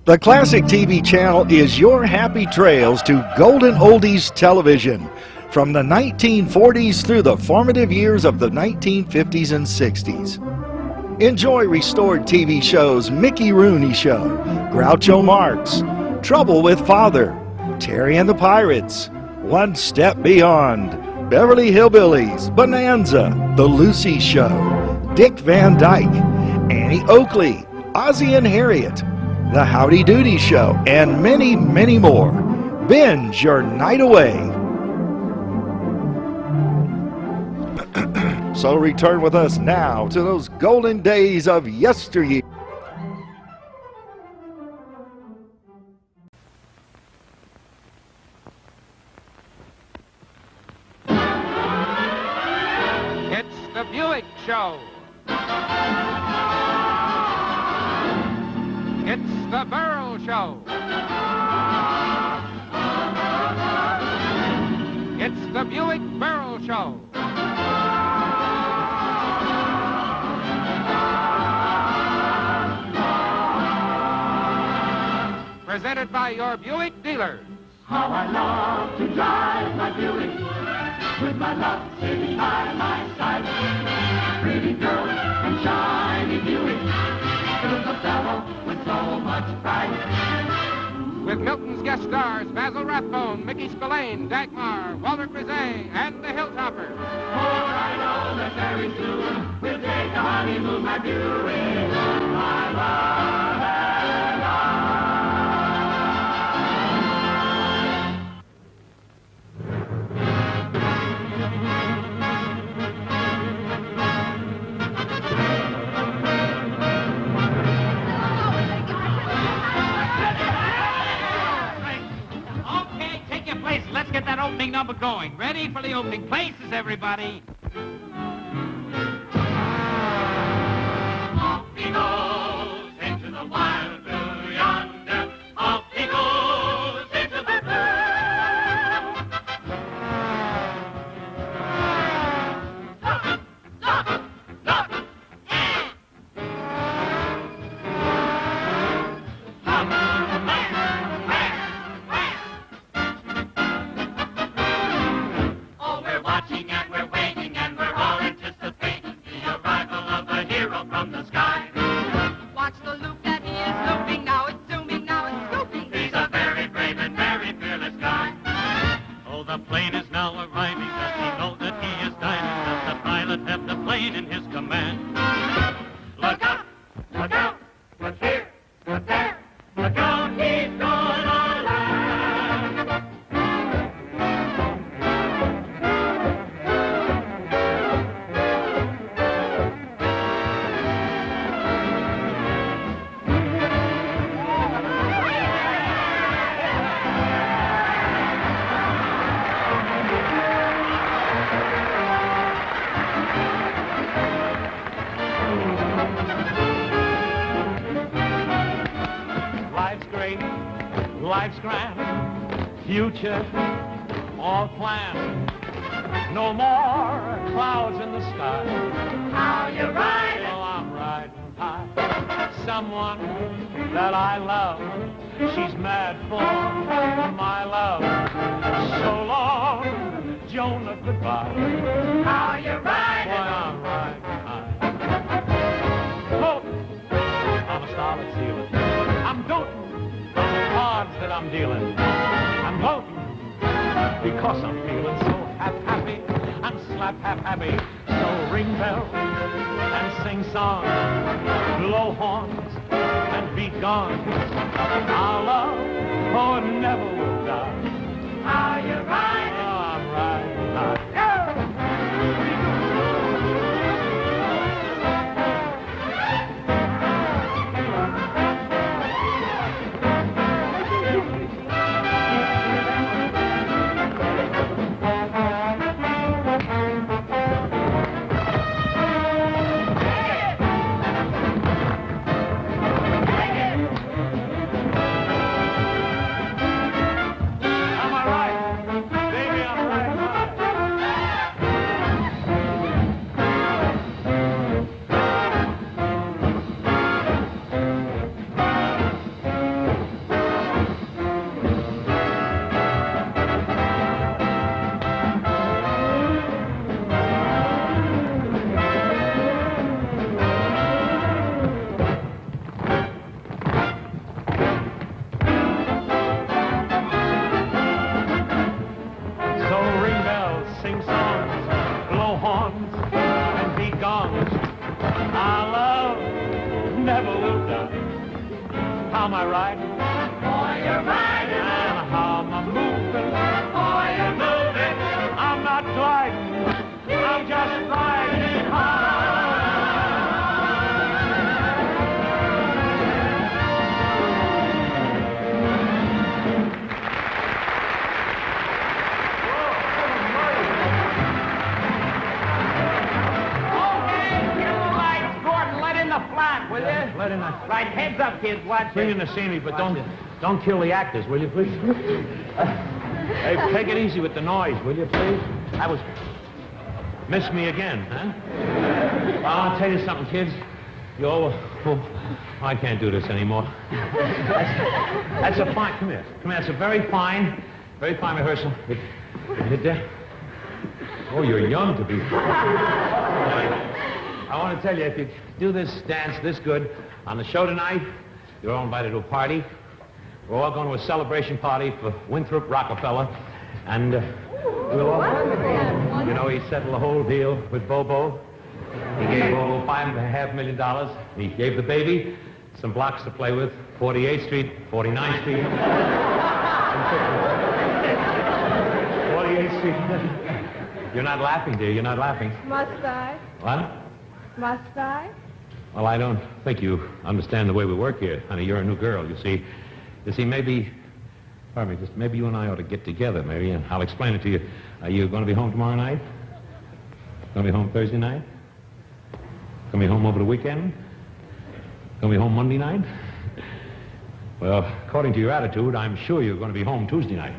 The Classic TV channel is your happy trails to golden oldies television from the 1940s through the formative years of the 1950s and 60s. Enjoy restored TV shows Mickey Rooney Show, Groucho Marx, Trouble with Father, Terry and the Pirates, One Step Beyond, Beverly Hillbillies, Bonanza, The Lucy Show, Dick Van Dyke, Annie Oakley, Ozzie and Harriet, The Howdy Doody Show, and many, many more. Binge your night away. So return with us now to those golden days of yesteryear. It's the Buick Show. It's the Berle Show. It's the Buick Berle Show. Presented by your Buick dealers. How I love to drive my Buick with my love sitting by my side. Pretty girl and shiny Buick. It's a fellow with so much pride. With Milton's guest stars Basil Rathbone, Mickey Spillane, Dagmar, Walter Greaza, and the Hilltoppers. For I know that very soon we'll take a honeymoon, my Buick, my love and I. Let's get that opening number going. Ready for the opening places, everybody. Off he goes into the wild blue yonder. Off he goes into the blue. Look, look, look. From the sky. Watch the loop that he is looping. Now it's zooming, now it's scooping. He's a very brave and very fearless guy. Oh, the plane is now arriving. Does he know that he is diving? Does the pilot have the plane in his command? Look up, look out, look here, look there. Look out, he's going on land. Life's great, life's grand, future all planned. No more clouds in the sky. How you riding? Oh, I'm riding high. Someone that I love, she's mad for my love. So long, Jonah, goodbye. How you Boy, riding? I'm riding high. Floating on a starlit ceiling. I'm doting on the cards that I'm dealing. I'm gloating because I'm feeling so happy. I'm slap happy. So ring bells and sing songs, blow horns and beat guns. Our love, oh, never will die. How you riding? Oh, I'm riding high. never will die. How am I riding? Boy, you're riding. And how am I moving? Boy, you're moving. I'm not gliding. I'm just riding high. Will you? Let in that. Right, heads up, kids. Watch Bring it. in the scenery, but don't kill the actors, will you, please? Hey, take it easy with the noise, will you, please? That was... Miss me again, huh? I'll tell you something, kids. I can't do this anymore. That's a fine... Come here. It's a very fine rehearsal. Hit there. Oh, you're young to be... I want to tell you, if you do this dance this good on the show tonight, you're all invited to a party. We're all going to a celebration party for Winthrop Rockefeller. And we'll all... You know, he settled the whole deal with Bobo. He gave Bobo $5.5 million. He gave the baby some blocks to play with. 48th Street, 49th Street. 48th Street. You're not laughing, dear. You're not laughing. Must I? What? Must I? Well, I don't think you understand the way we work here, honey. You're a new girl, you see. Maybe you and I ought to get together, maybe, and I'll explain it to you. Are you going to be home tomorrow night? Going to be home Thursday night? Going to be home over the weekend? Going to be home Monday night? Well, according to your attitude, I'm sure you're going to be home Tuesday night.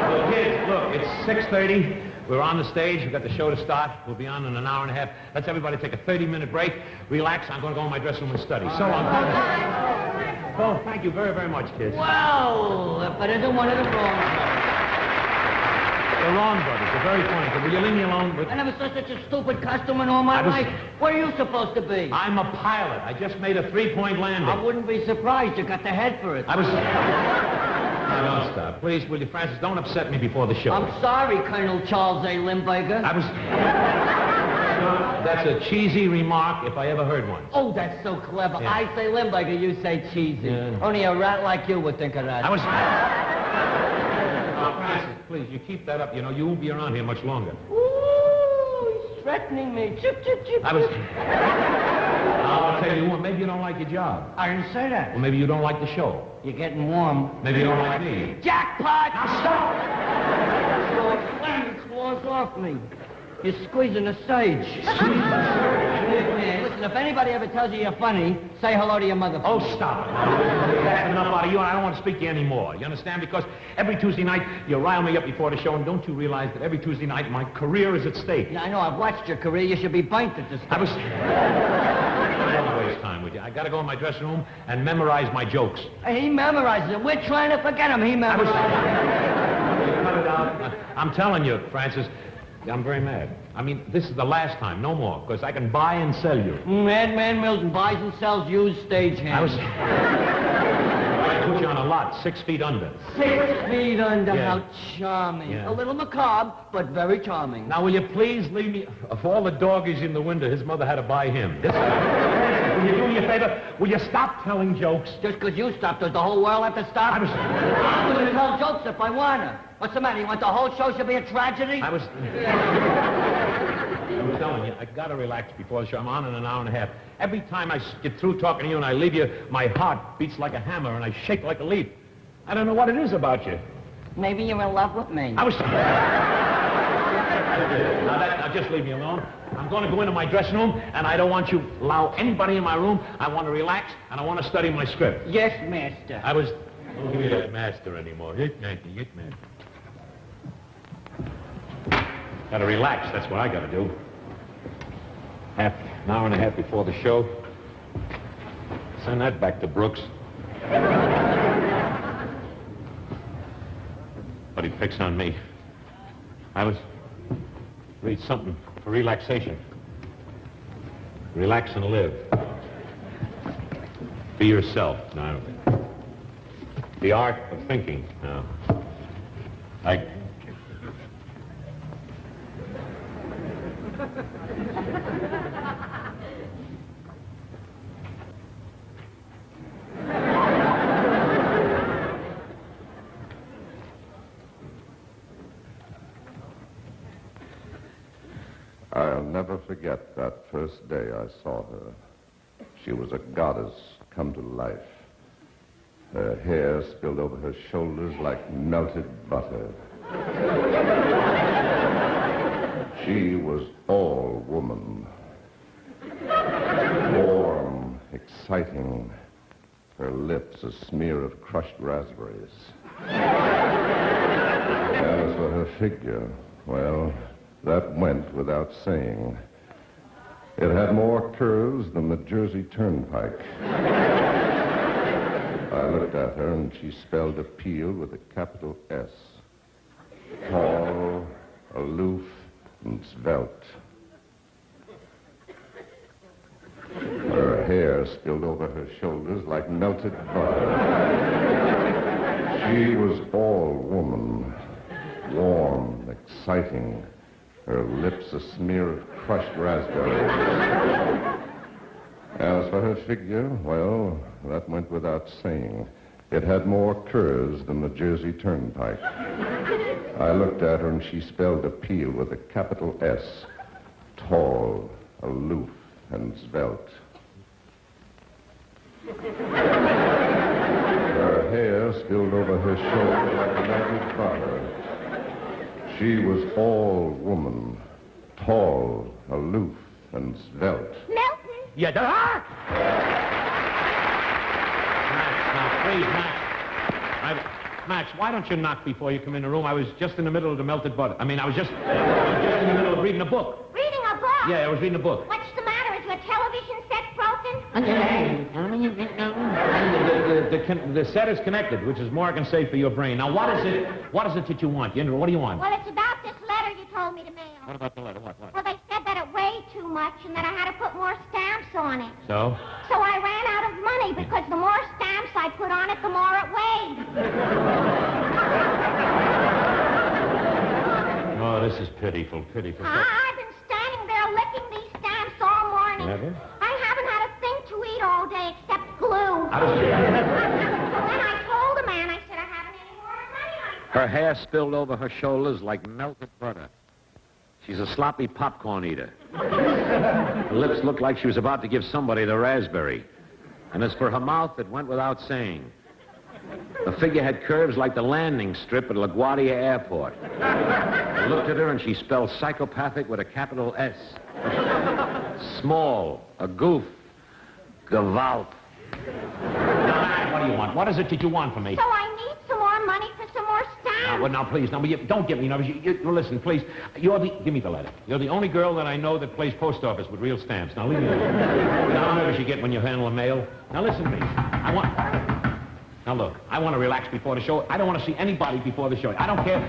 So, kids, look, it's 6:30. We're on the stage. We've got the show to start. We'll be on in an hour and a half. Let's everybody take a 30-minute break. Relax. I'm going to go in my dressing room and study. So long. Oh, thank you very, very much, kids. Well, but isn't one of the wrong. They're wrong, brothers. They're very funny. Will you leave me alone? I never saw such a stupid costume in all my life. What are you supposed to be? I'm a pilot. I just made a 3-point landing. I wouldn't be surprised. You got the head for it. I was... Now, don't stop. Please, will you, Francis, don't upset me before the show. I'm sorry, Colonel Charles A. Limburger. I was... That's a cheesy remark if I ever heard one. Oh, that's so clever. Yeah. I say Limburger, you say cheesy. Yeah. Only a rat like you would think of that. I was... Now, Francis, please, you keep that up. You know, you won't be around here much longer. Ooh, he's threatening me. Chip, chip, chip. I was... I'll tell you what, maybe you don't like your job. I didn't say that. Or maybe you don't like the show. You're getting warm. Maybe you don't like me. Jackpot! Now, stop! Slam your claws off me. You're squeezing the sage. Listen, if anybody ever tells you you're funny, say hello to your mother. Oh, stop it. That's enough out of you, and I don't want to speak to you anymore. You understand? Because every Tuesday night, you rile me up before the show, and don't you realize that every Tuesday night, my career is at stake? Yeah, I know. I've watched your career. You should be burnt at this time. I was... Don't waste time with you. I got to go in my dressing room and memorize my jokes. He memorizes it. We're trying to forget him. He memorizes it. Cut it out. I'm telling you, Francis, I'm very mad. I mean, this is the last time, no more, because I can buy and sell you. Madman Milton buys and sells used stagehands. I was... I put you on a lot, 6 feet under. 6 feet under. Yeah. How charming. Yeah. A little macabre, but very charming. Now, will you please leave me... Of all the doggies in the window, his mother had to buy him. Will you do me a favor? Will you stop telling jokes? Just because you stopped, does the whole world have to stop? I'm going to tell jokes if I want to. What's the matter? You want the whole show should be a tragedy? I'm telling you, I gotta relax before the show. I'm on in an hour and a half. Every time I get through talking to you and I leave you, my heart beats like a hammer and I shake like a leaf. I don't know what it is about you. Maybe you're in love with me. I was... Now just leave me alone. I'm going to go into my dressing room, and I don't want you to allow anybody in my room. I want to relax, and I want to study my script. Yes, master. I was... Don't give me that master anymore. Hit man. Gotta relax, that's what I gotta do. An hour and a half before the show. Send that back to Brooks. But he picks on me. I was... Read something for relaxation. Relax and live. Be yourself. No, the art of thinking. No. forget that first day I saw her. She was a goddess come to life. Her hair spilled over her shoulders like melted butter. She was all woman. Warm, exciting. Her lips a smear of crushed raspberries. As for her figure, well, that went without saying. It had more curves than the Jersey Turnpike. I looked at her, and she spelled appeal with a capital S. Tall, aloof, and svelte. Her hair spilled over her shoulders like melted butter. She was all woman. Warm, exciting. Her lips a smear of crushed raspberries. As for her figure, well, that went without saying. It had more curves than the Jersey Turnpike. I looked at her, and she spelled appeal with a capital S. Tall, aloof, and svelte. Her hair spilled over her shoulder like melted butter. She was all woman, tall, aloof, and svelte. Milton! Yeah, Max, now, please, Max. Max, why don't you knock before you come in the room? I was just in the middle of the melted butter. I was just in the middle of reading a book. Reading a book? Yeah, I was reading a book. What's the matter? Is your television set broken? The set is connected, which is more I can say for your brain. Now, what is it that you want? What do you want? Well, it's about this letter you told me to mail. What about the letter? What? Well, they said that it weighed too much and that I had to put more stamps on it. So? So I ran out of money because the more stamps I put on it, the more it weighed. Oh, this is pitiful. I've been standing there licking these stamps all morning. Have you? I haven't had a thing to eat all day except glue. How does it? Then I told the man, I said I haven't any more money. Her hair spilled over her shoulders like melted butter. She's a sloppy popcorn eater. Her lips looked like she was about to give somebody the raspberry. And as for her mouth, it went without saying. The figure had curves like the landing strip at LaGuardia Airport. I looked at her, and she spelled psychopathic with a capital S. Small, a goof, Gewalt. Now, what do you want? What is it that you want from me? So I need some more money for some more stamps. Now, please, don't get me nervous. Listen, please. Give me the letter. You're the only girl that I know that plays post office with real stamps. Now, leave me alone. You know how nervous you get when you handle a mail? Now, listen to me. Now, look, I want to relax before the show. I don't want to see anybody before the show. I don't care.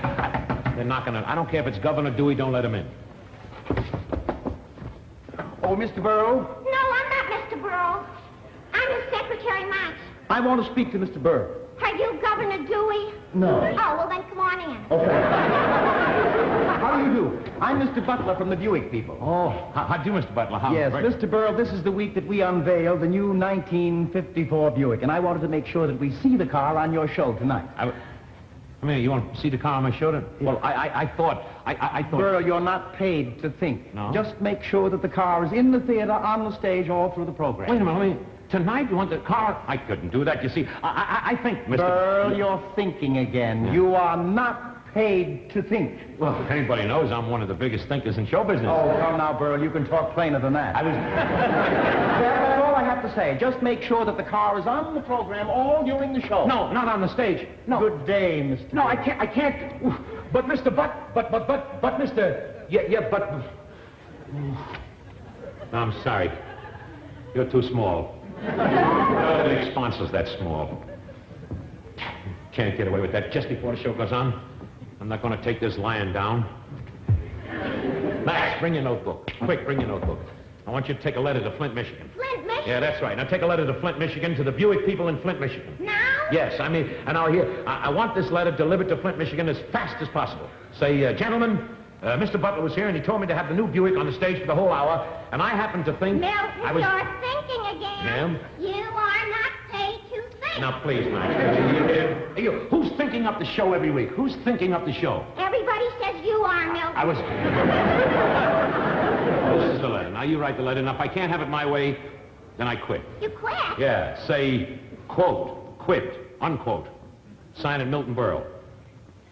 They're not going to. I don't care if it's Governor Dewey. Don't let him in. Oh, Mr. Berle? No, I'm not Mr. Berle. I'm his secretary, Max. I want to speak to Mr. Berle. Are you Governor Dewey? No. Oh, well, then come on in. Okay. How do you do? I'm Mr. Butler from the Buick people. Oh, how do you, Mr. Butler? Yes, Mr. Berle, this is the week that we unveiled the new 1954 Buick, and I wanted to make sure that we see the car on your show tonight. You want to see the car on my show? Well, I thought... Berle, you're not paid to think. No? Just make sure that the car is in the theater, on the stage, all through the program. Wait a minute, tonight you want the car? I couldn't do that, you see. I think, Mr... Berle, you're thinking again. Yeah. You are not paid to think. Well, if anybody knows, I'm one of the biggest thinkers in show business. Oh, come now, Berle, you can talk plainer than that. That's all I have to say. Just make sure that the car is on the program all during the show. No, not on the stage. No. Good day, Mr. No, I can't. But, Mr. But, Mr... But... No, I'm sorry. You're too small. Nobody makes sponsors that small. Can't get away with that just before the show goes on. I'm not going to take this lion down. Max, bring your notebook. Quick, bring your notebook. I want you to take a letter to Flint, Michigan. Flint, Michigan? Yeah, that's right. Now take a letter to Flint, Michigan, to the Buick people in Flint, Michigan. Now? Yes, and now here, I want this letter delivered to Flint, Michigan as fast as possible. Say, gentlemen, Mr. Butler was here, and he told me to have the new Buick on the stage for the whole hour, and I happened to think... Milton, you're thinking again. Ma'am? You are not paid to think. Now, please, Max. Who's thinking up the show every week? Who's thinking up the show? Everybody says you are, Milton. I was... this is the letter. Now, you write the letter, and if I can't have it my way, then I quit. You quit? Yeah, say, quote, quit, unquote. Sign it Milton Berle.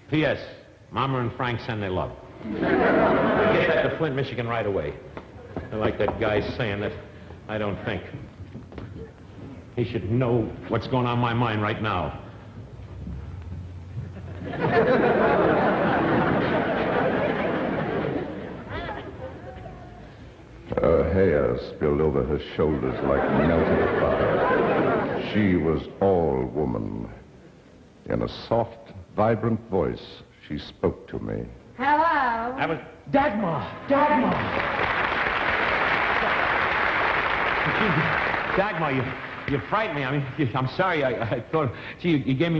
P.S. Mama and Frank send their love. Get that to Flint, Michigan right away. I like that guy saying that. I don't think. He should know what's going on in my mind right now. Her hair spilled over her shoulders like melted butter. She was all woman. In a soft, vibrant voice, she spoke to me. Hello? I was... Dagmar! Dagmar! Dagmar, you frightened me. I mean, I'm sorry. I thought, gee, you gave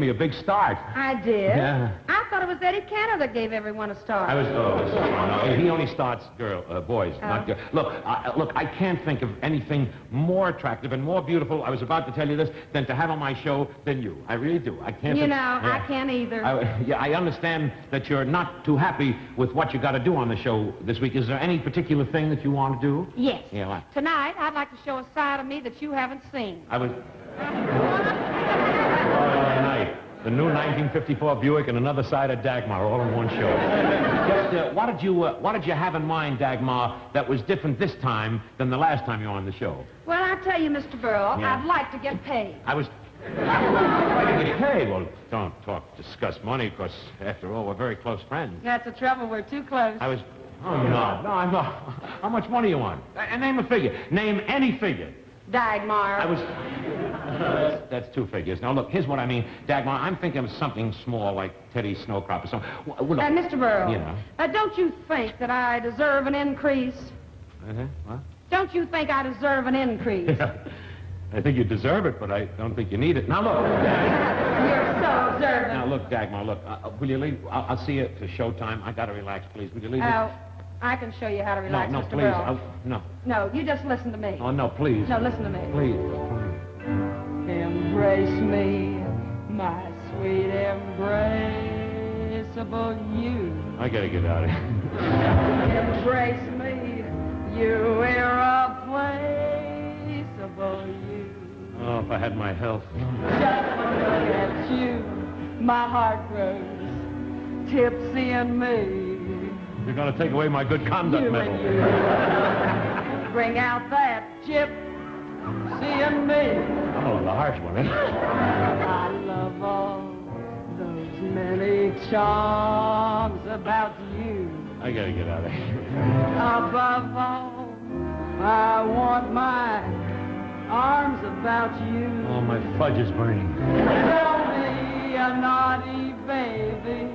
me a big start. I did? Yeah. I thought it was Eddie Cantor that gave everyone a start. I was, No, he only starts boys, not girls. Look, I can't think of anything more attractive and more beautiful, I was about to tell you this, than to have on my show than you. I really do. I can't think... I can't either. I understand that you're not too happy with what you got to do on the show this week. Is there any particular thing that you want to do? Yes. Yeah, what? Tonight, I'd like to show a side of me that you haven't seen. I was... tonight. The new 1954 Buick and another side of Dagmar, all in one show. Just, what did you have in mind, Dagmar, that was different this time than the last time you were on the show? Well, I tell you, Mr. Berle, Yeah. I'd like to get paid. I was... Hey, well, don't discuss money, because, after all, we're very close friends. That's the trouble. We're too close. I was... Oh, no, I'm not. How much money you want? Name a figure. Name any figure. Dagmar. I was... That's two figures. Now, look, here's what I mean. Dagmar, I'm thinking of something small, like Teddy Snowcrop or something. Well, Mr. Berle, you know. Don't you think that I deserve an increase? What? Don't you think I deserve an increase? I think you deserve it, but I don't think you need it. Now, look. You're so observant. Now, look, Dagmar, look. Will you leave? I'll see you to showtime. I got to relax, please. Will you leave? I can show you how to relax, No, Mr. please. Berle. No. No, you just listen to me. Oh, no, please. No, listen to me. Please. Embrace me, my sweet embraceable you. I got to get out of here. Embrace me, you irreplaceable you. Oh, if I had my health. Just look at you, my heart grows tipsy in me. You're going to take away my good conduct You medal. and you. Bring out that gypsy in me. I'm a little harsh one, eh? I love all those many charms about you. I got to get out of here. Above all, I want my arms about you. Oh, my fudge is burning. Don't be a naughty baby.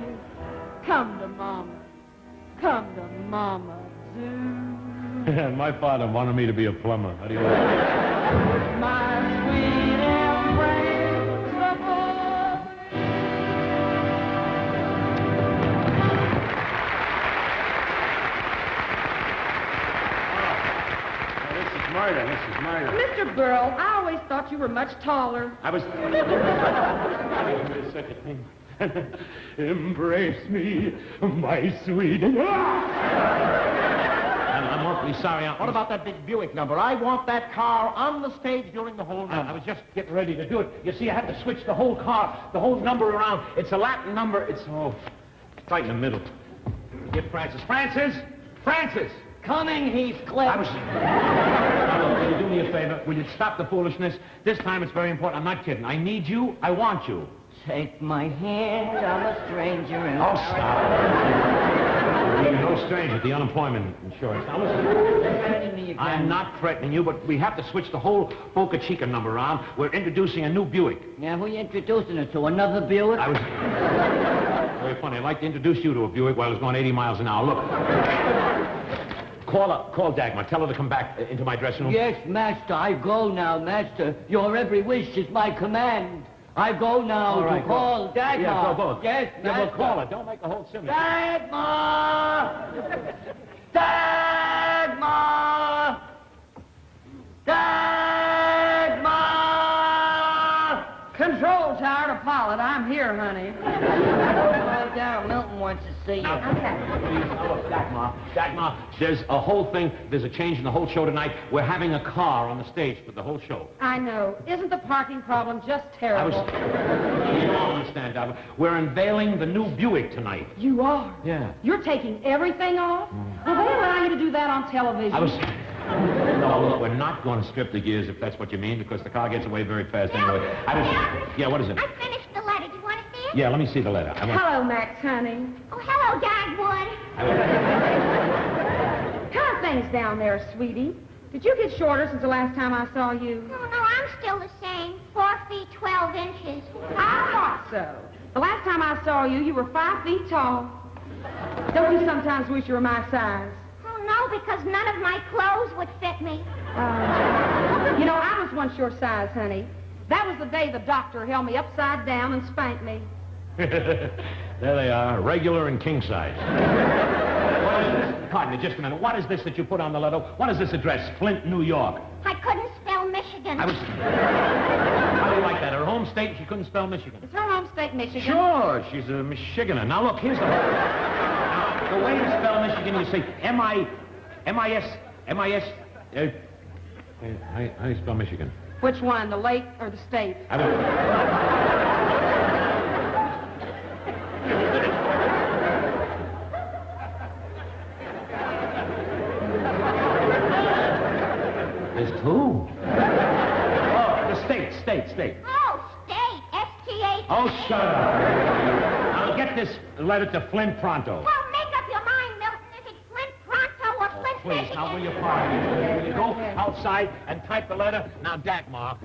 Come to Mama. Come to Mama, do. And my father wanted me to be a plumber. How do you like that? My sweet embraceable. This is murder. Mr. Berle, I always thought you were much taller. I was... Wait a second. Embrace me, my sweet... I'm awfully sorry. What about that big Buick number? I want that car on the stage during the whole number. I was just getting ready to do it. You see, I had to switch the whole car, the whole number around. It's a Latin number. It's right in the middle. Get Francis. Francis! Coming, Heathcliff. I was... Now, look, will you do me a favor? Will you stop the foolishness? This time it's very important. I'm not kidding. I need you. I want you. Take my hand, I'm a stranger in Oh, stop. You're no stranger to the unemployment insurance. Now, listen. Threaten me again. I'm not threatening you, but we have to switch the whole Boca Chica number around. We're introducing a new Buick. Yeah, who you introducing it to? Another Buick? I was... Very funny. I'd like to introduce you to a Buick while it's going 80 miles an hour. Look. Call Dagmar. Tell her to come back into my dressing room. Yes, master. I go now, master. Your every wish is my command. I go now to call Dagmar. Yeah, go. Yes, yeah, well, call her. Don't make a whole symphony. Dagmar! Dagmar! Dagmar! Control, old tired pilot. I'm here, honey. Slow down. Milton wants to see you. Okay. Look, Dagmar, there's a whole thing, there's a change in the whole show tonight. We're having a car on the stage for the whole show. I know. Isn't the parking problem just terrible? You don't understand, Dagmar. We're unveiling the new Buick tonight. You are? Yeah. You're taking everything off? Will they allow you to do that on television? No, look, we're not going to strip the gears if that's what you mean, because the car gets away very fast anyway. Yeah, what is it? I finished the letter. Do you want to see it? Yeah, let me see the letter. Hello, Max, honey. Oh, hello, Dagwood. How are things down there, sweetie? Did you get shorter since the last time I saw you? Oh, no, I'm still the same. 4 feet, 12 inches. I thought so. The last time I saw you, you were 5 feet tall. Don't you sometimes wish you were my size? Oh, no, because none of my clothes would fit me. You know, I was once your size, honey. That was the day the doctor held me upside down and spanked me. There they are, regular and king size. What is this? Pardon me, just a minute. What is this that you put on the letter? What is this address? Flint, New York. I couldn't spell Michigan. How do you like that? Her home state, she couldn't spell Michigan. It's her home state, Michigan. Sure, she's a Michiganer. Now, look, here's the way to spell Michigan, you say M-I-S. How do you spell Michigan? Which one, the lake or the state? There's two. Oh, the state. Oh, state. S-T-A-T. Oh, shut up. I'll get this letter to Flint pronto. Well, make up your mind, Milton. Is it Flint Pronto or Flint Please, Michigan? now, will you pardon? Will you go outside and type the letter? Now, Dagmar,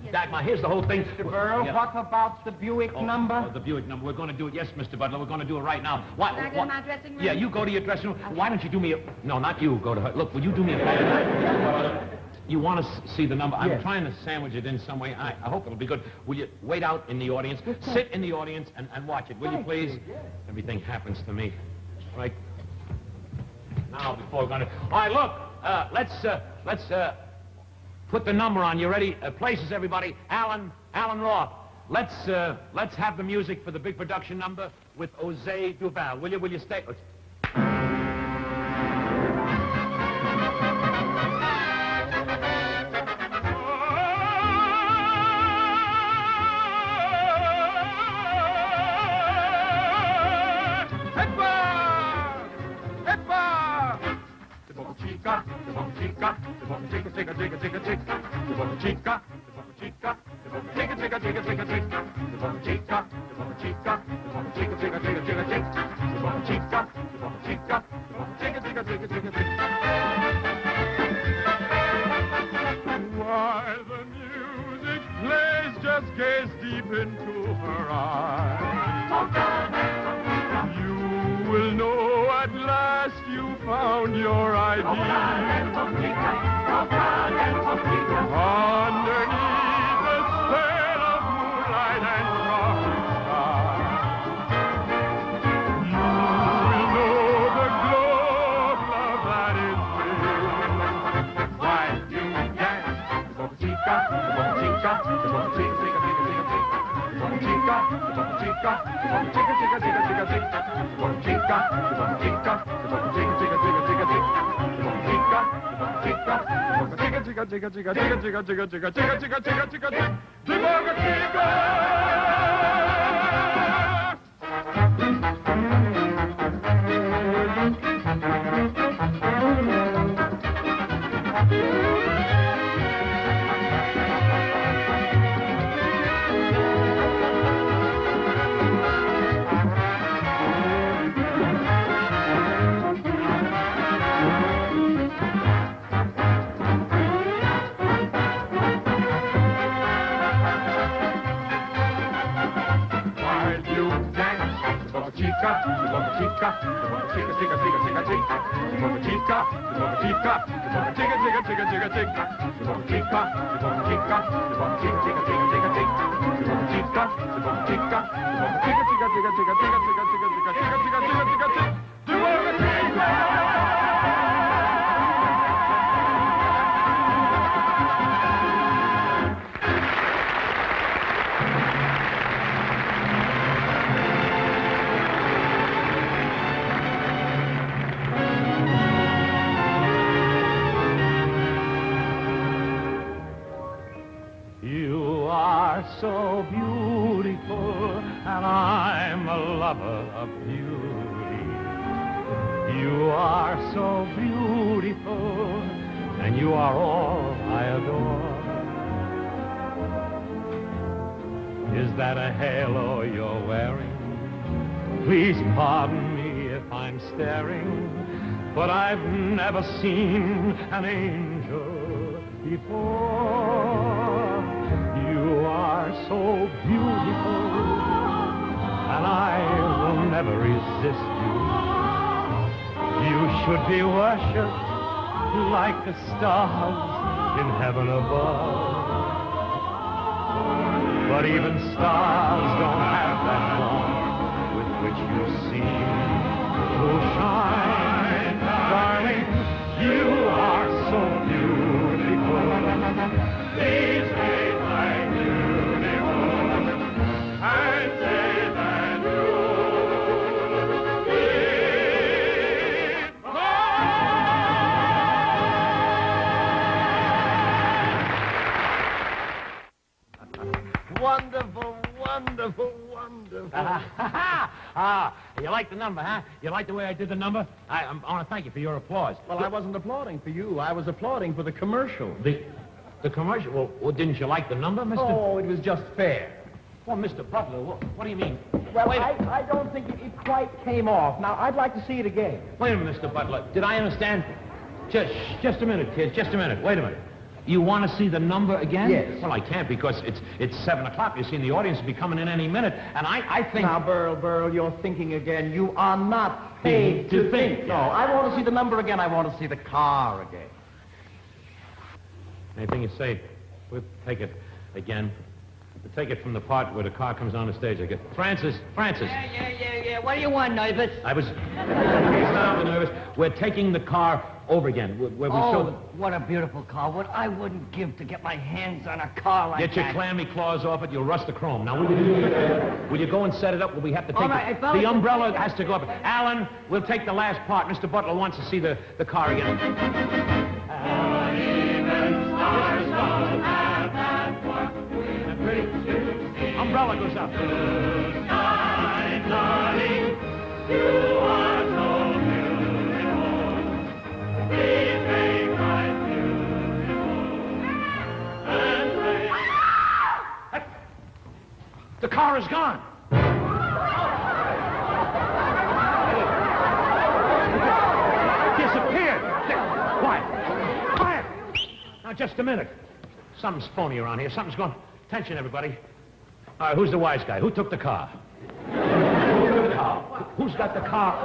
here's the whole thing. Mr. Berle, Yeah. what about the Buick number? Oh, the Buick number. We're going to do it. Yes, Mr. Butler, we're going to do it right now. What? Can I go to my dressing room? Yeah, you go to your dressing room. Why don't you do me a... No, not you. Go to her. Look, will you do me a favor? You want to see the number? Yes. I'm trying to sandwich it in some way. I hope it'll be good. Will you wait out in the audience? Sit in the audience and watch it, will you, please? Everything happens to me. Right now, before we're going to... All right, look, let's put the number on. You ready? Places, everybody. Alan Roth. Let's have the music for the big production number with Jose Duval. Will you stay? While the music plays, just gaze deep into her eyes. You will know at last you found your ideal. Underneath the spell of moonlight and tropic skies, you will know the glow of love that is real. While you dance, the chica, are so beautiful, and I'm a lover of beauty. You are so beautiful, and you are all I adore. Is that a halo you're wearing? Please pardon me if I'm staring, but I've never seen an angel before. You are so beautiful, and I will never resist you. You should be worshipped like the stars in heaven above. But even stars don't have that warmth with which you seem to shine. Darling, you are so beautiful. Please make my beautiful and say that you Wonderful, wonderful, wonderful. You like the number, huh? You like the way I did the number? I want to thank you for your applause. Well, I wasn't applauding for you. I was applauding for the commercial. The commercial? Well, didn't you like the number, Mr.? Oh, it was just fair. Well, Mr. Butler, what do you mean? Well, I don't think it quite came off. Now, I'd like to see it again. Wait a minute, Mr. Butler. Did I understand? Just a minute, kids. Just a minute. Wait a minute. You want to see the number again? Yes. Well, I can't because it's 7 o'clock. You see, and the audience will be coming in any minute. And I think... Now, Burl, you're thinking again. You are not paid to think. No, I want to see the number again. I want to see the car again. Anything you say, we'll take it again. We'll take it from the part where the car comes on the stage. I get Francis. Yeah. What do you want, nervous? I was... Stop the nervous. We're taking the car over again, where we show them... What a beautiful car. What I wouldn't give to get my hands on a car like that. Get your clammy claws off it, you'll rust the chrome. Now, will you go and set it up? Will we have to take All right, the umbrella has to go up. Alan, we'll take the last part. Mr. Butler wants to see the car again. Umbrella goes up. Darling, you are so beautiful. Please make my beautiful and say... The car is gone. Disappeared. Quiet. Now, just a minute. Something's phony around here. Something's going... Attention, everybody. All right, who's the wise guy? Who took the car? Who's got the car?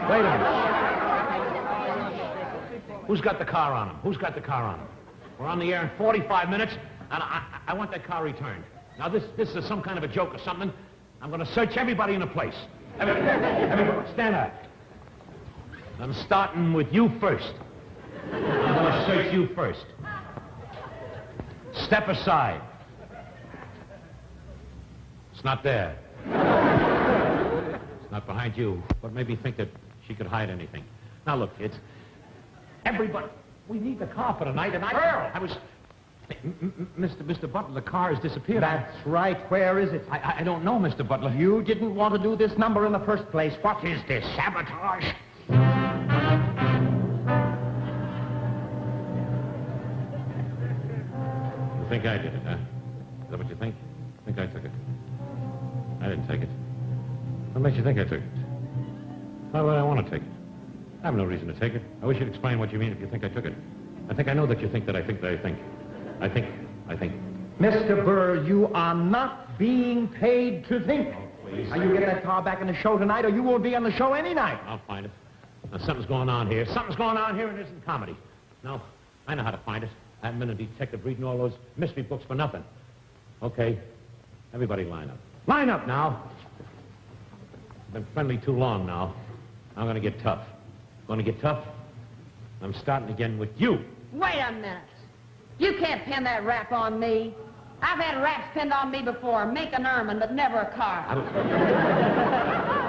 Wait a minute. Who's got the car on him? We're on the air in 45 minutes, and I want that car returned. Now, this is some kind of a joke or something. I'm going to search everybody in the place. Everybody, stand up. I'm starting with you first. I'm going to search you first. Step aside. It's not there. It's not behind you. What made me think that she could hide anything? Now, look, kids. Everybody, we need the car for tonight, and I was... Mr. Butler, the car has disappeared. That's right. Where is it? I don't know, Mr. Butler. You didn't want to do this number in the first place. What is this, sabotage? You think I did it, huh? Is that what you think? I think I took it. I didn't take it. What makes you think I took it? Why would I want to take it? I have no reason to take it. I wish you'd explain what you mean if you think I took it. I think I know that you think that I think that I think. I think. Mr. Berle, you are not being paid to think. Oh, please. Are you getting that car back in the show tonight, or you won't be on the show any night? I'll find it. Now, something's going on here. Something's going on here, and it isn't comedy. No, I know how to find it. I haven't been a detective reading all those mystery books for nothing. Okay, everybody line up. Line up now. I've been friendly too long now. I'm going to get tough. Going to get tough? I'm starting again with you. Wait a minute. You can't pin that rap on me. I've had raps pinned on me before. Make an ermine, but never a car.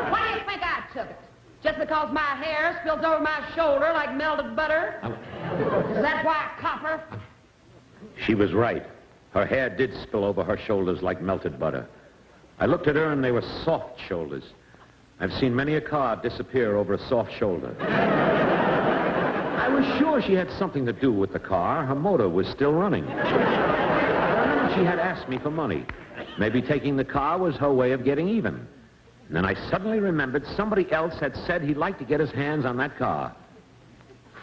Why do you think I took it? Just because my hair spills over my shoulder like melted butter? Is that why, copper? She was right. Her hair did spill over her shoulders like melted butter. I looked at her and they were soft shoulders. I've seen many a car disappear over a soft shoulder. I was sure she had something to do with the car. Her motor was still running. I remember she had asked me for money. Maybe taking the car was her way of getting even. And then I suddenly remembered somebody else had said he'd like to get his hands on that car.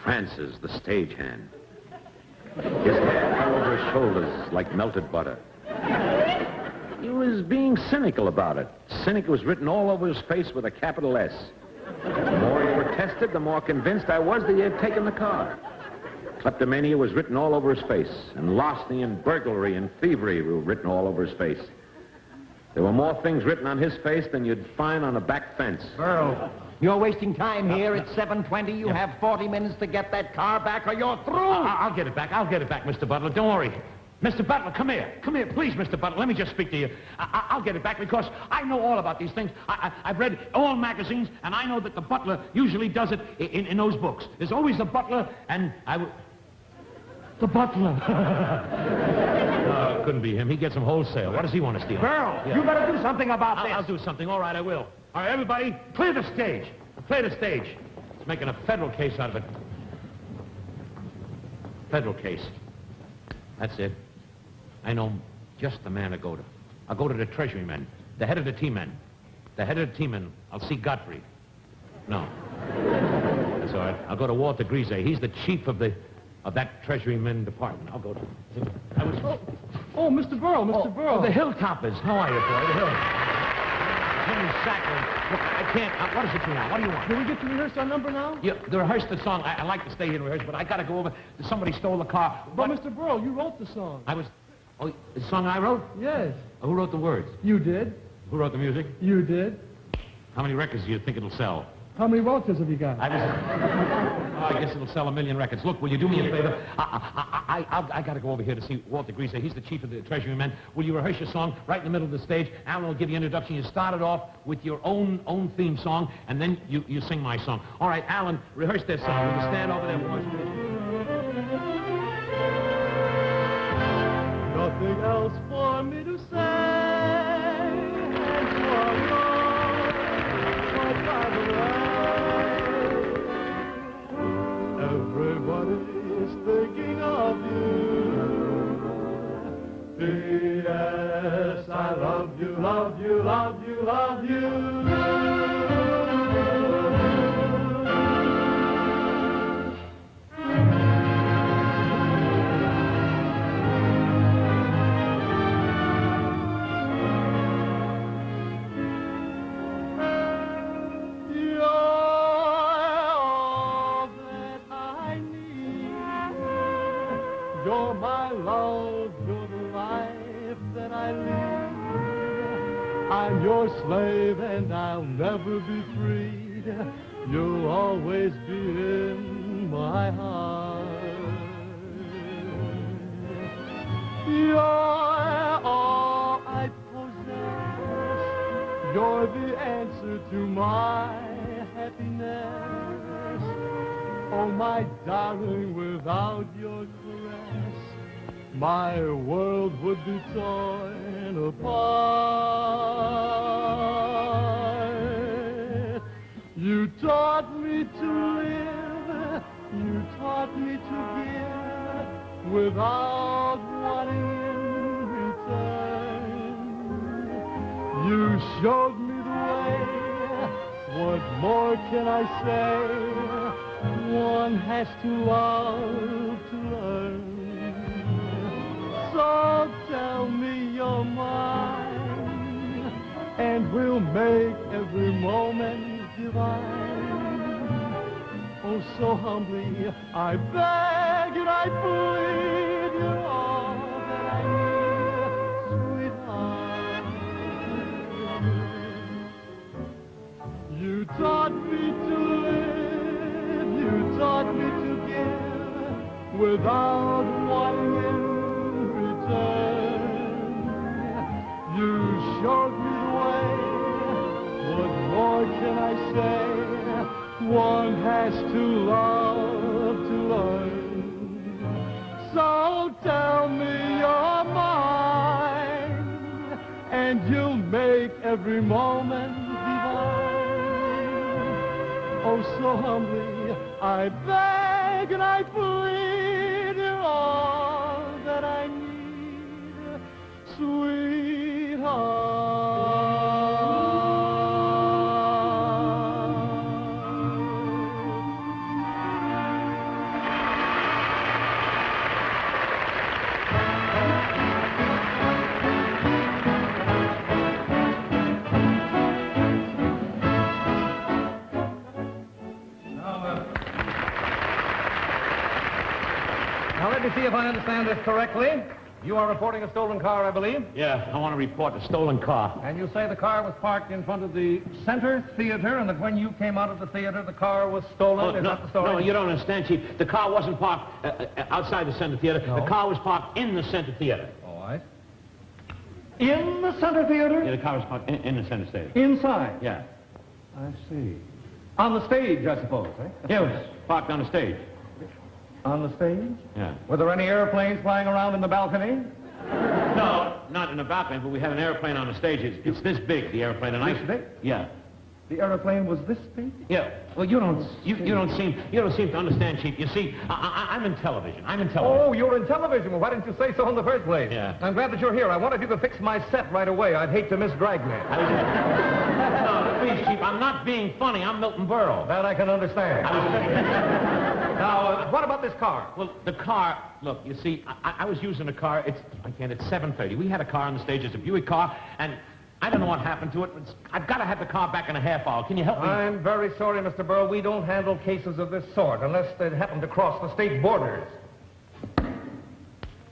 Francis, the stagehand. His hair fell over his shoulders like melted butter. He was being cynical about it. Cynic was written all over his face with a capital S. The more he protested, the more convinced I was that he had taken the car. Kleptomania was written all over his face, and larceny and burglary and thievery were written all over his face. There were more things written on his face than you'd find on a back fence. Berle, you're wasting time here. It's 7:20. You have 40 minutes to get that car back or you're through. I'll get it back. I'll get it back, Mr. Butler. Don't worry. Mr. Butler, come here. Come here, please, Mr. Butler. Let me just speak to you. I'll get it back because I know all about these things. I've read all magazines, and I know that the butler usually does it in those books. There's always the butler, and the butler. No, it couldn't be him. He gets them wholesale. What does he want to steal? Berle, you better do something about this. I'll do something. All right, I will. All right, everybody, clear the stage. Clear the stage. It's making a federal case out of it. Federal case. That's it. I know just the man to go to. I'll go to the Treasury Men, the head of the T-Men. The head of the T-Men. I'll see Godfrey. No. That's all right. I'll go to Walter Greaza. He's the chief of that Treasury Men department. I'll go to him. Oh, Mr. Berle, Mr. Berle. The Hilltoppers. How are you, boy? The Hill. Henry Sackler. Look, I can't. What is it you want? What do you want? Can we get to rehearse our number now? Yeah, the rehearse the song. I like to stay here and rehearse, but I got to go over. Somebody stole the car. But Mr. Berle, you wrote the song. Oh, the song I wrote? Yes. Who wrote the words? You did. Who wrote the music? You did. How many records do you think it'll sell? How many relatives have you got? I guess it'll sell 1 million records. Look, will you do me a favor? I got to go over here to see Walter Greaza. He's the chief of the Treasury Men. Will you rehearse your song right in the middle of the stage? Alan will give you an introduction. You start it off with your own theme song, and then you sing my song. All right, Alan, rehearse that song. Will you stand over there, boys? Nothing else for me to say. Everybody's thinking of you. P.S. I love you, love you, love you, love you. You're my love, you're the life that I lead. I'm your slave and I'll never be freed. You'll always be in my heart. You're all I possess. You're the answer to my happiness. Oh, my darling, without your my world would be torn apart. You taught me to live, you taught me to give, without wanting in return. You showed me the way, what more can I say? One has to love to learn. So tell me you're mine, and we'll make every moment divine. Oh, so humbly I beg and I plead, you're all that I need, sweetheart. You taught me to live, you taught me to give, without wanting. You showed me the way. What more can I say? One has to love to learn. So tell me you're mine. so humbly, I beg and I plead, you're all that I need, sweetheart. Now, let me see if I understand this correctly. You are reporting a stolen car, I believe? Yeah, I want to report a stolen car. And you say the car was parked in front of the Center Theater, and that when you came out of the theater, the car was stolen? Is that the story? No, you don't understand, Chief. The car wasn't parked outside the Center Theater. No. The car was parked in the Center Theater. All right. In the Center Theater? Yeah, the car was parked in the Center Theater. Inside? Yeah. I see. On the stage, I suppose, eh? Yeah, it was parked on the stage. On the stage? Yeah. Were there any airplanes flying around in the balcony? No, not in the balcony, but we had an airplane on the stage. It's this big, the airplane, and This big? Yeah. The airplane was this big? Yeah. Well, you don't seem to understand, Chief. You see, I'm in television. I'm in television. Oh, you're in television. Well, why didn't you say so in the first place? Yeah. I'm glad that you're here. I wonder if you could fix my set right away. I'd hate to miss Dragnet. No, please, Chief. I'm not being funny. I'm Milton Berle. That I can understand. Now, what about this car? Well, the car, look, you see, I was using a car. It's 7:30. We had a car on the stage. It's a Buick car, and I don't know what happened to it. I've got to have the car back in a half hour. Can you help me? I'm very sorry, Mr. Berle. We don't handle cases of this sort unless they happen to cross the state borders.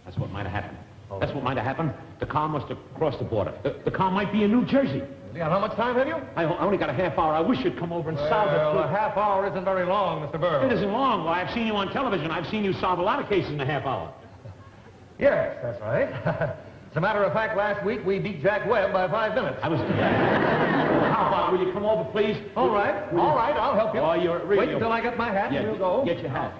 That's what might have happened. That's what might have happened. The car must have crossed the border. The car might be in New Jersey. Yeah, how much time have you? I only got a half hour. I wish you'd come over and solve it. Well, a half hour isn't very long, Mr. Berle. It isn't long. Well, I've seen you on television. I've seen you solve a lot of cases in a half hour. Yes, that's right. As a matter of fact, last week we beat Jack Webb by 5 minutes. How about, will you come over, please? All right, I'll help you. Oh, you're really... Wait until I get my hat and we'll go. Get your hat.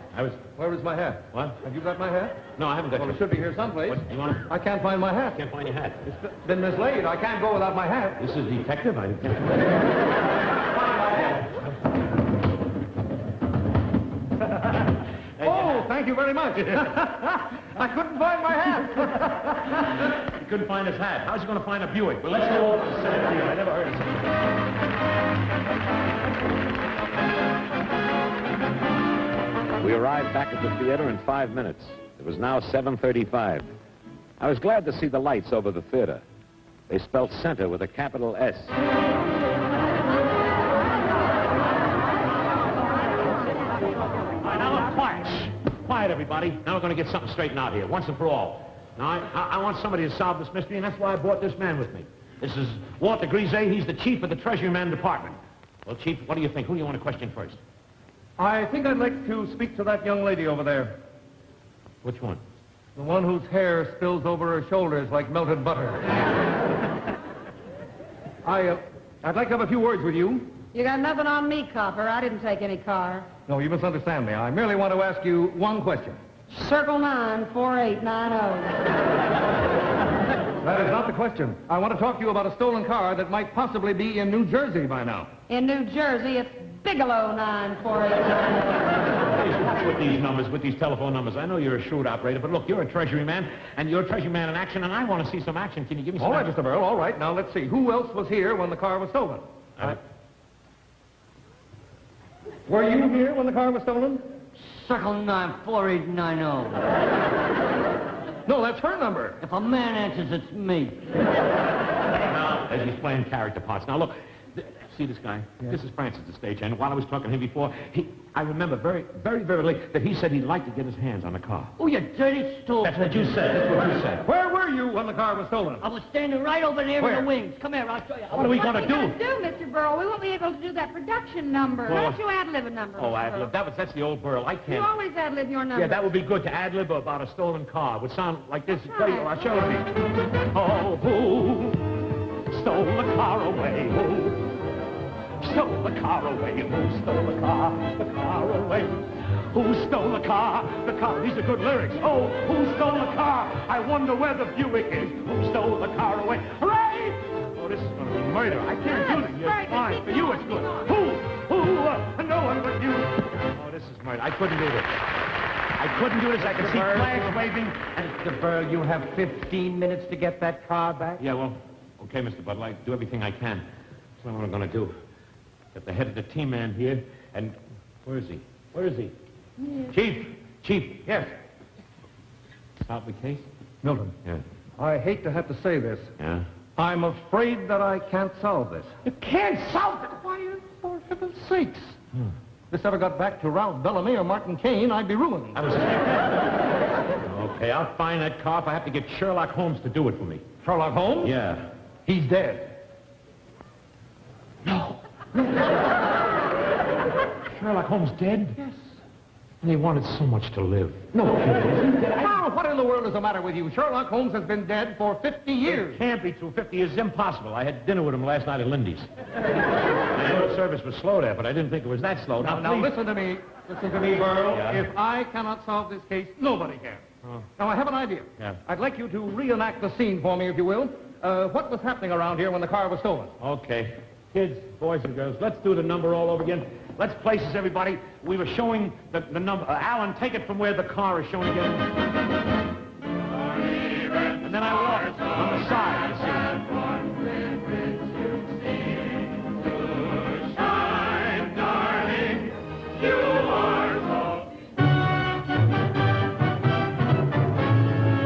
Where is my hat? What? Have you got my hat? No, I haven't got Well, your... it should be here someplace. What, you want to... I can't find my hat. Can't find your hat. It's been mislaid. I can't go without my hat. This is detective. I can't... Find my hat. Oh, thank you very much. I couldn't find my hat. He couldn't find his hat. How's he going to find a Buick? Well, let's go over to the Center Theater. I never heard of it. We arrived back at the theater in 5 minutes. It was now 7:35. I was glad to see the lights over the theater. They spelled center with a capital S. Quiet, everybody. Now we're going to get something straightened out here, once and for all. Now, I want somebody to solve this mystery, and that's why I brought this man with me. This is Walter Greaza. He's the chief of the Treasury Men department. Well, Chief, what do you think? Who do you want to question first? I think I'd like to speak to that young lady over there. Which one? The one whose hair spills over her shoulders like melted butter. I'd like to have a few words with you. You got nothing on me, copper. I didn't take any car. No, you misunderstand me. I merely want to ask you one question. Circle 94890. That is not the question. I want to talk to you about a stolen car that might possibly be in New Jersey by now. In New Jersey, it's Bigelow 94890. What's with these numbers, with these telephone numbers? I know you're a shrewd operator, but look, you're a Treasury man, and you're a Treasury man in action, and I want to see some action. Can you give me some All right, action? Mr. Berle, all right. Now, let's see. Who else was here when the car was stolen? Were you here when the car was stolen? Circle 94890. No, that's her number. If a man answers, it's me. Now, as he's playing character parts. Now, look, see this guy? Yes. This is Francis, the stagehand. While I was talking to him before, I remember very, very, very late that he said he'd like to get his hands on the car. Oh, you dirty stool. That's what you said. That's what you said. Where were you when the car was stolen? I was standing right over there in the wings. Come here, I'll show you. What are we going to do? Mr. Berle? We won't be able to do that production number. Well, Why don't you ad-lib a number? Oh, Mr. ad-lib. Berle? That's the old Berle. I can't. You always ad-lib your number. Yeah, that would be good to ad-lib about a stolen car. It would sound like this. That's right. I'll show you. Oh, who stole the car away? Who stole the car away? Who stole the car? The car away. Who stole the car? The car. These are good lyrics. Oh, who stole the car? I wonder where the Buick is. Who stole the car away? Hooray! Oh, this is going to be murder. I can't do this. It's fine. For you, it's good. Who No one but you. Oh, this is murder. I couldn't do this. I couldn't do this. I could see flags waving. And Mr. Berle, you have 15 minutes to get that car back? yeah, well, okay, Mr. Butler. I do everything I can. That's what I'm going to do. Get the head of the team man here, and where is he? Where is he? Yeah. Chief, yes. Solve the case? Milton. Yeah. I hate to have to say this. Yeah? I'm afraid that I can't solve this. You can't solve it. Why, for heaven's sakes. If this ever got back to Ralph Bellamy or Martin Kane, I'd be ruined. Okay, I'll find that car if I have to get Sherlock Holmes to do it for me. Sherlock Holmes? Yeah. He's dead. No. Sherlock Holmes dead? Yes. And he wanted so much to live. No kidding. Now, what in the world is the matter with you? Sherlock Holmes has been dead for 50 years. It can't be true. 50 years is impossible. I had dinner with him last night at Lindy's. I know the service was slow there, but I didn't think it was that slow. Now listen to me. Listen to me, Berle. Yeah. If I cannot solve this case, nobody can. Oh. Now, I have an idea. Yeah. I'd like you to reenact the scene for me, if you will. What was happening around here when the car was stolen? Okay. Kids, boys and girls, let's do the number all over again. Let's places everybody. We were showing the number. Alan, take it from where the car is shown again. And then I walked on the side, you see.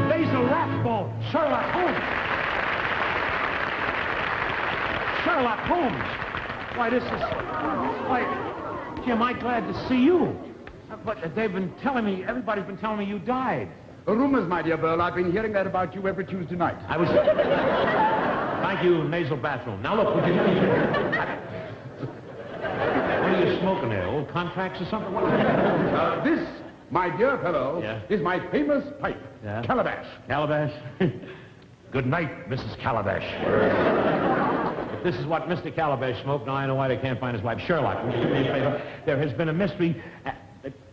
Basil Rathbone, Sherlock Holmes. Sherlock Holmes. Why, this is... Why, Jim, I'm glad to see you. But they've been telling me, everybody's been telling me you died. Rumors, my dear Berle. I've been hearing that about you every Tuesday night. I was... Thank you, nasal bathroom. Now, look, would you... What are you smoking there? Old contracts or something? This, my dear fellow, is my famous pipe. Yeah? Calabash. Calabash? Good night, Mrs. Calabash. If this is what Mr. Calabash smoked, now I know why they can't find his wife. Sherlock, will you do me a favor? There has been a mystery.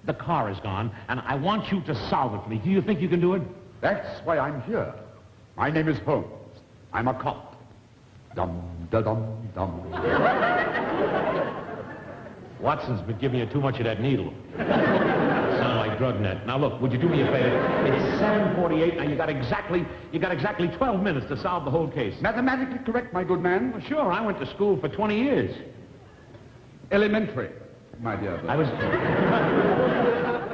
The car is gone, and I want you to solve it for me. Do you think you can do it? That's why I'm here. My name is Holmes. I'm a cop. Dum-da-dum-dum. Watson's been giving you too much of that needle. Sound like Drugnet. Now look, would you do me a favor? It's 7:48, and you got exactly 12 minutes to solve the whole case. Mathematically correct, my good man. Well, sure, I went to school for 20 years. Elementary, my dear Berle. I was...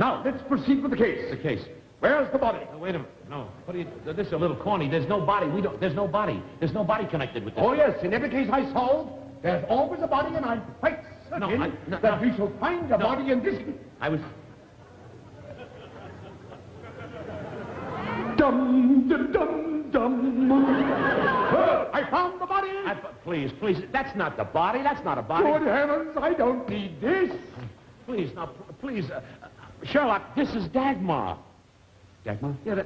Now, let's proceed with the case. The case. Where's the body? No, wait a minute. No. What are you... This is a little corny. There's no body. There's no body. There's no body connected with this. Oh, yes. In every case I solve, there's always a body, and I'm quite certain that we shall find a body in this... I was... Dum-da-dum-dum. I found the body. Please, that's not the body. That's not a body. Good heavens, I don't need this. Please, now, please. Sherlock, this is Dagmar. Dagmar? Yeah,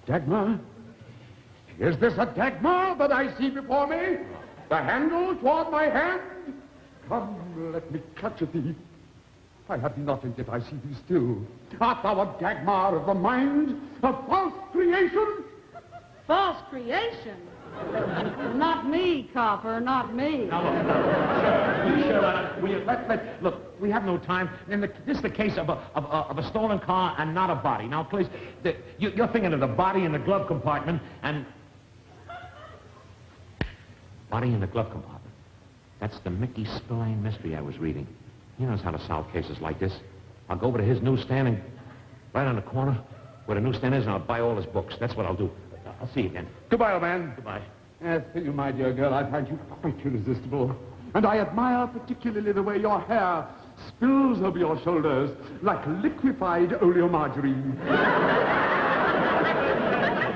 Dagmar? Is this a Dagmar that I see before me? The handle toward my hand? Come, let me clutch at thee. I have nothing, yet I see thee still. Art thou a Dagmar of the mind? A false creation? False creation? Not me, copper, not me. Now, look, Sherlock, will you look, we have no time. This is the case of a stolen car and not a body. Now, please, you're thinking of the body in the glove compartment and... Body in the glove compartment. That's the Mickey Spillane mystery I was reading. He knows how to solve cases like this. I'll go over to his newsstand and right on the corner where the newsstand is, and I'll buy all his books. That's what I'll do. I'll see you again. Goodbye, old man. Goodbye. As for you, my dear girl, I find you quite irresistible. And I admire particularly the way your hair spills over your shoulders like liquefied oleomargarine.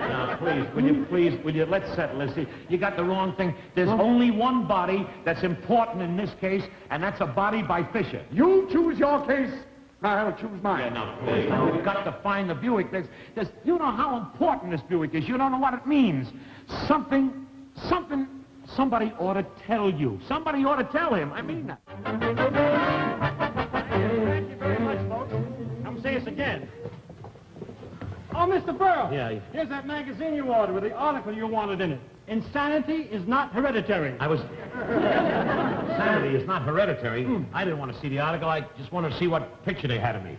Now, will you, let's settle this. See, you got the wrong thing. There's only one body that's important in this case, and that's a body by Fisher. You choose your case, I'll choose mine. Yeah, no, please. We've got to find the Buick. You know how important this Buick is. You don't know what it means. Somebody ought to tell you. Somebody ought to tell him. I mean that. Thank you very much, folks. Come see us again. Oh, Mr. Berle. Yeah. Here's that magazine you ordered with the article you wanted in it. Insanity is not hereditary. Insanity is not hereditary. I didn't want to see the article. I just wanted to see what picture they had of me.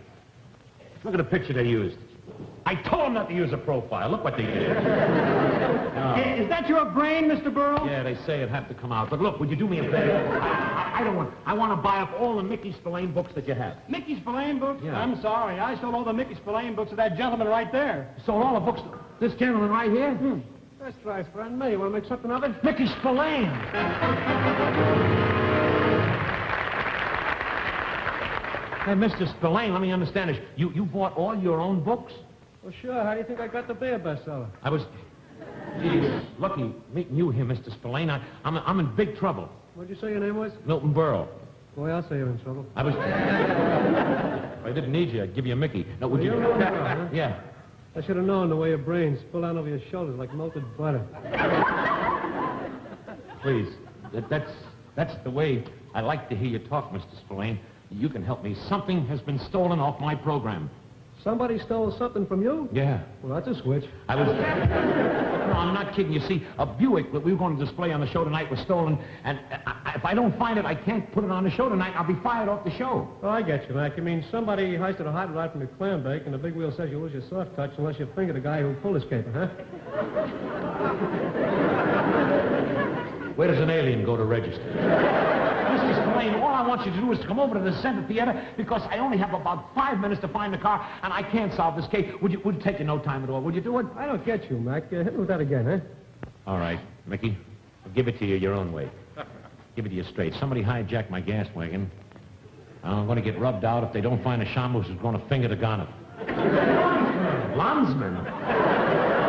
Look at the picture they used. I told them not to use a profile. Look what they did. Is that your brain, Mr. Berle? Yeah, they say it'd have to come out. But look, would you do me a favor? I want to buy up all the Mickey Spillane books that you have. Mickey Spillane books? Yeah. I'm sorry. I sold all the Mickey Spillane books to that gentleman right there. You sold all the books to this gentleman right here? That's right, friend. Me. You want to make something of it? Mickey Spillane! Hey, Mr. Spillane, let me understand this. You bought all your own books? Well, sure. How do you think I got to be a bestseller? I was... Gee, lucky meeting you here, Mr. Spillane. I'm in big trouble. What'd you say your name was? Milton Berle. Boy, I'll say you're in trouble. If I didn't need you, I'd give you a Mickey. No, would you... You're Milton Berle, huh? Yeah. I should have known the way your brain spilled down over your shoulders like melted butter. Please. That's the way I like to hear you talk, Mr. Spillane. You can help me. Something has been stolen off my program. Somebody stole something from you? Yeah. Well, that's a switch. No, I'm not kidding. You see, a Buick that we were going to display on the show tonight was stolen, and if I don't find it, I can't put it on the show tonight. I'll be fired off the show. Oh, I get you, Mac. You mean somebody hoisted a hot rod from your clam bake, and the big wheel says you lose your soft touch unless you finger the guy who pulled his caper, huh? Where does an alien go to register? Mr. Spillane, all I want you to do is to come over to the Center Theater because I only have about 5 minutes to find the car, and I can't solve this case. Would it take you no time at all? Would you do it? I don't get you, Mac. Hit me with that again, huh? All right, Mickey. I'll give it to you your own way. Give it to you straight. Somebody hijacked my gas wagon. I'm going to get rubbed out if they don't find a shamus who's going to finger the gunner. Landsman?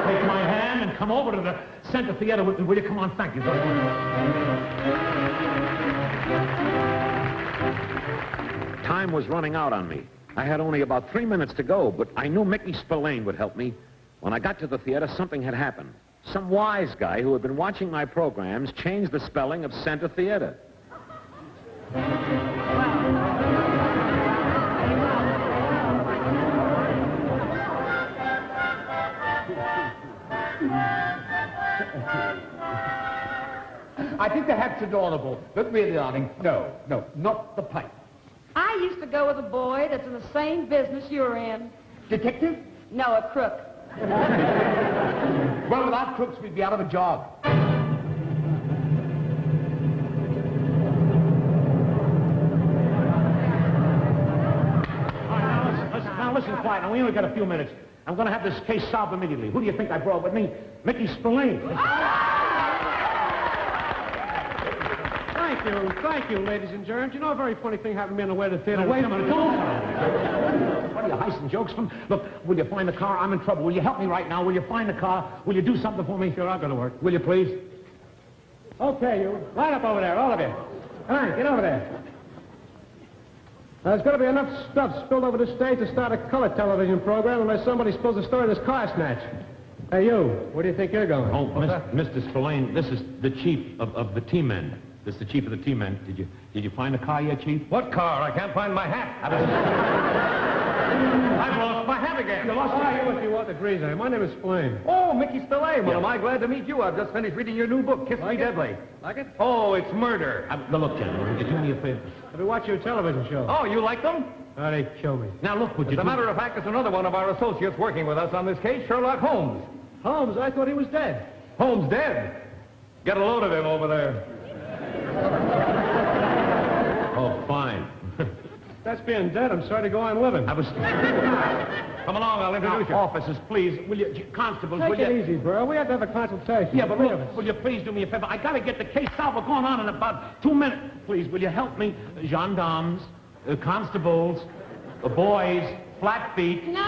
Take my hand and come over to the Center Theater with me, will you? Come on, thank you very much. Time was running out on me. I had only about 3 minutes to go, but I knew Mickey Spillane would help me. When I got to the theater, something had happened. Some wise guy who had been watching my programs changed the spelling of Center Theater. I think the hat's adorable, but really, darling, no, not the pipe. I used to go with a boy that's in the same business you're in. Detective? No, a crook. Well, without crooks, we'd be out of a job. All right, now listen quiet. Now, we only got a few minutes. I'm going to have this case solved immediately. Who do you think I brought with me? Mickey Spillane. Thank you, ladies and germs. You know, a very funny thing happened to me on the way to the theater. Now, wait a minute. Don't. What are you heisting jokes from? Look, will you find the car? I'm in trouble. Will you help me right now? Will you find the car? Will you do something for me? Sure, I'll go to work. Will you, please? Okay, you. Line up over there, all of you. Come on, get over there. There's going to be enough stuff spilled over the stage to start a color television program unless somebody spills a story of this car snatch. Hey, you, where do you think you're going? Oh, Mr. Spillane, this is the chief of the T-Men. This is the chief of the T-Men. Did you find the car yet, Chief? What car? I can't find my hat. I've lost my hat again. You lost your hat? What do you want, the Greaza? My name is Spillane. Oh, Mickey Spillane. Well, Yeah. am I glad to meet you. I've just finished reading your new book, Kiss Me Deadly. Like it? Oh, it's murder. Now, look, gentlemen, would you do me a favor? I've been watching your television show. Oh, you like them? Oh, they kill me. Now, look, would you As a matter of fact, there's another one of our associates working with us on this case, Sherlock Holmes. Holmes, I thought he was dead. Holmes dead. Get a load of him over there. Oh, fine. That's being dead. I'm sorry to go on living. I was... Come along, I'll introduce you. Officers, please, will you... Constables, Take will it you... easy, bro. We have to have a consultation. Yeah, but will you please do me a favor? I got to get the case solved. We're going on in about 2 minutes. Please, will you help me? Gendarmes, constables, the boys, flat feet. No.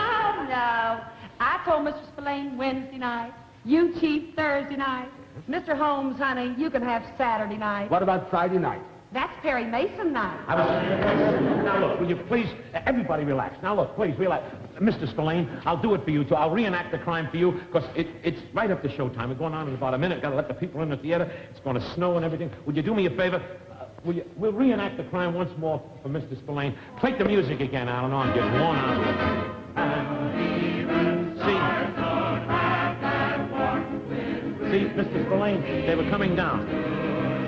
I told Mr. Spillane Wednesday night. You, Chief, Thursday night. Mr. Holmes, honey, you can have Saturday night. What about Friday night? That's Perry Mason night. Now, look, will you please... Everybody relax. Now, look, please, relax. Mr. Spillane, I'll do it for you, too. I'll reenact the crime for you, because it's right up to showtime. We're going on in about a minute. Got to let the people in the theater. It's going to snow and everything. Would you do me a favor? We'll reenact the crime once more for Mr. Spillane. Play the music again, Alan. I'm getting worn out. See? see Mr. Spillane. They were coming down.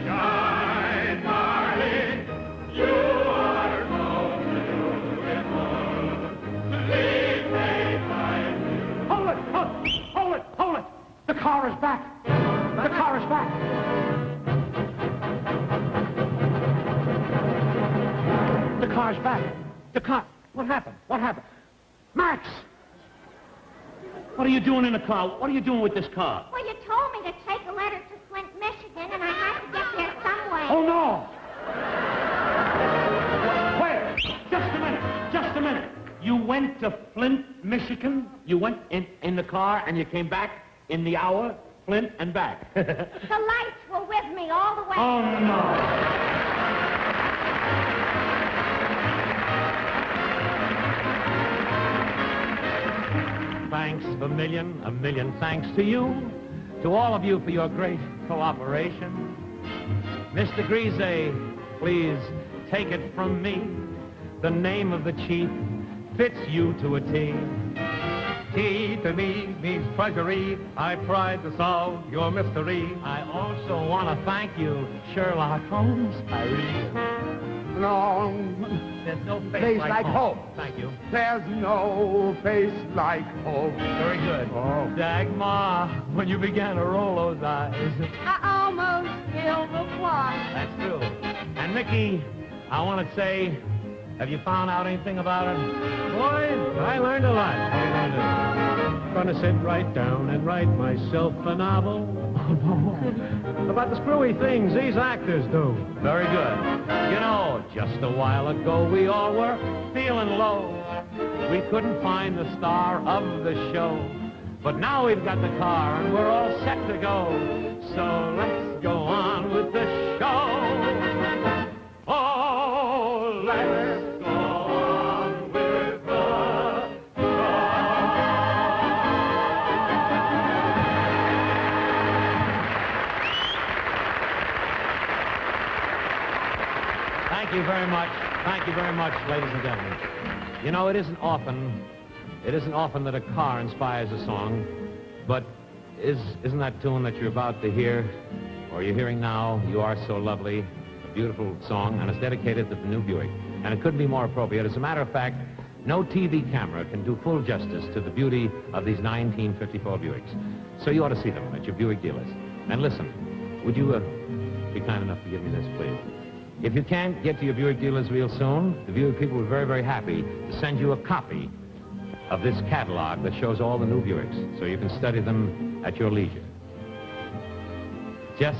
Shine, darling, you are so beautiful. Please take my view. Hold it! Hold it! Hold it! The car is back! The car is back! The car's back! The car... What happened? What happened? Max! What are you doing in the car? What are you doing with this car? Well, you told me to take a letter to Flint, Michigan, and I had to get there some way. Oh, no! Wait! Just a minute! Just a minute! You went to Flint, Michigan? You went in the car and you came back in the hour, Flint and back. The lights were with me all the way. Oh, no! Thanks a million thanks to you, to all of you for your great cooperation. Mr. Greaza, please take it from me. The name of the chief fits you to a T. T to me means treasury. I tried to solve your mystery. I also want to thank you, Sherlock Holmes. I read. No. There's no face like home. Thank you. There's no face like home. Very good. Oh. Dagmar, when you began to roll those eyes. I almost killed the fly. That's true. And Mickey, I want to say, have you found out anything about it? Boy, I learned a lot. I'm going to sit right down and write myself a novel. Oh, no. About the screwy things these actors do. Very good. You know, just a while ago we all were feeling low. We couldn't find the star of the show. But now we've got the car and we're all set to go. So let's go on with the show. Oh, let's go on with the Thank you very much. Thank you very much, ladies and gentlemen. You know, it isn't often that a car inspires a song, but isn't that tune that you're about to hear, or you're hearing now, You Are So Lovely, a beautiful song, and it's dedicated to the new Buick. And it couldn't be more appropriate. As a matter of fact, no TV camera can do full justice to the beauty of these 1954 Buicks. So you ought to see them at your Buick dealers. And listen, would you be kind enough to give me this, please? If you can't get to your Buick dealers real soon, the Buick people are very, very happy to send you a copy of this catalog that shows all the new Buicks, so you can study them at your leisure. Just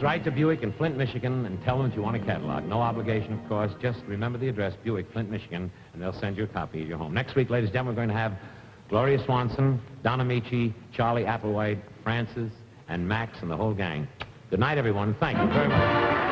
write to Buick in Flint, Michigan, and tell them that you want a catalog. No obligation, of course. Just remember the address, Buick, Flint, Michigan, and they'll send you a copy at your home. Next week, ladies and gentlemen, we're going to have Gloria Swanson, Donna Michi, Charlie Applewhite, Francis, and Max, and the whole gang. Good night, everyone. Thank you very much.